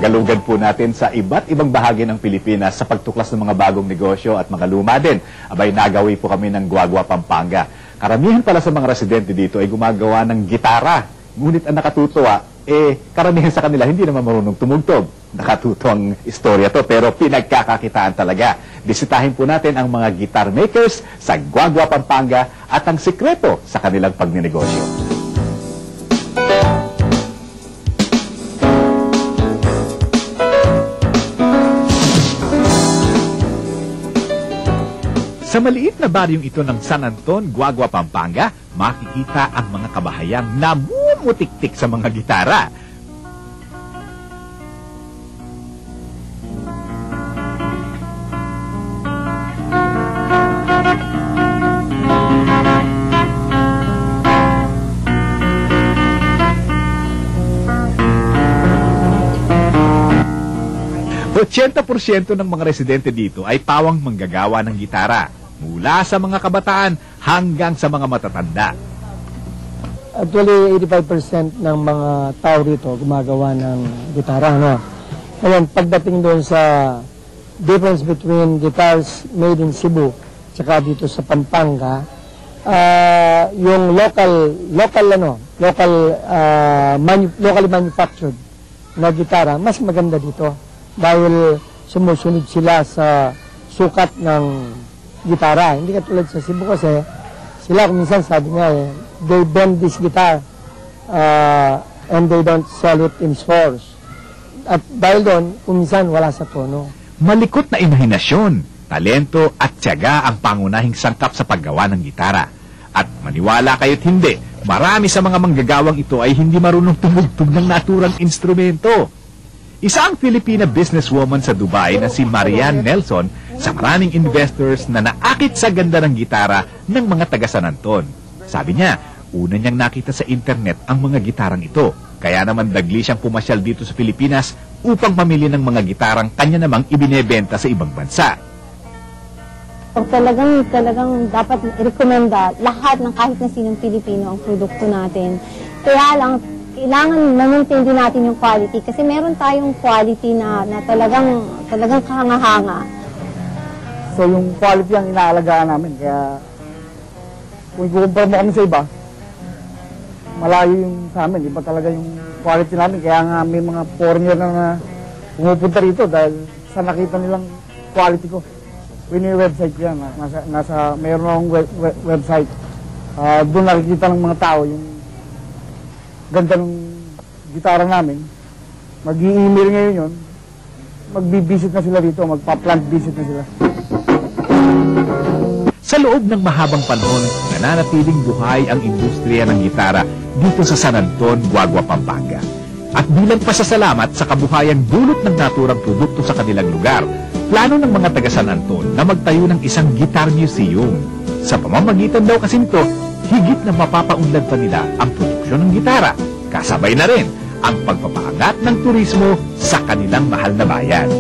Sagalugan po natin sa iba't ibang bahagi ng Pilipinas sa pagtuklas ng mga bagong negosyo at mga luma din. Abay, nagawi po kami ng Guagua, Pampanga. Karamihan pala sa mga residente dito ay gumagawa ng gitara. Ngunit ang nakatutuwa, karamihan sa kanila hindi naman marunong tumugtog. Nakatuto ang istorya to, pero pinagkakakitaan talaga. Bisitahin po natin ang mga guitar makers sa Guagua, Pampanga at ang sikreto sa kanilang pagninegosyo. Sa maliit na baryong ito ng San Anton, Guagua, Pampanga, makikita ang mga kabahayang namumutik-tik sa mga gitara. % ng mga residente dito ay pawang manggagawa ng gitara, mula sa mga kabataan hanggang sa mga matatanda. Actually, 85% ng mga tao rito gumagawa ng gitara, no? Ngayon, pagdating doon sa difference between guitars made in Cebu tsaka dito sa Pampanga, yung locally manufactured na gitara, mas maganda dito dahil sumusunod sila sa sukat ng gitara. Hindi katulad sa Cebu kasi sila minsan sabi nga they bend this guitar and they don't sell it in stores. At dahil doon, minsan wala sa tono. Malikot na imahinasyon, talento at tiyaga ang pangunahing sangkap sa paggawa ng gitara. At maniwala kayo't hindi, marami sa mga manggagawang ito ay hindi marunong tumugtog ng naturang instrumento. Isa ang Filipina businesswoman sa Dubai na si Marian Nelson sa maraming investors na naakit sa ganda ng gitara ng mga taga San Anton. Sabi niya, una niyang nakita sa internet ang mga gitarang ito. Kaya naman dagli siyang pumasyal dito sa Pilipinas upang mamili ng mga gitarang kanya namang ibinebenta sa ibang bansa. Talagang dapat i-recommenda lahat ng kahit na sinong Pilipino ang produkto natin. Kaya lang, kailangan ma-maintain din natin yung quality kasi meron tayong quality na talagang kahanga-hanga. So yung quality ang inaalagaan namin, kaya kung ikukumpara mo kami sa iba, malayo yung sa amin, iba talaga yung quality namin. Kaya nga may mga foreigner na pumupunta rito dahil sa nakita nilang quality ko. Yun yung website ko yan, mayroon akong website. Doon nakikita ng mga tao yung ganda ng gitara namin. Mag-i-email ngayon yun, magbibisit na sila dito, magpa-plant visit na sila. Sa loob ng mahabang panahon, nananatiling buhay ang industriya ng gitara dito sa San Anton, Guagua, Pampanga. At bilang pasasalamat sa kabuhayang dulot ng naturang produkto sa kanilang lugar, plano ng mga taga San Anton na magtayo ng isang guitar museum. Sa pamamagitan daw kasi nito, higit na mapapaunlad pa nila ang produksyon ng gitara. Kasabay na rin ang pagpapaangat ng turismo sa kanilang mahal na bayan.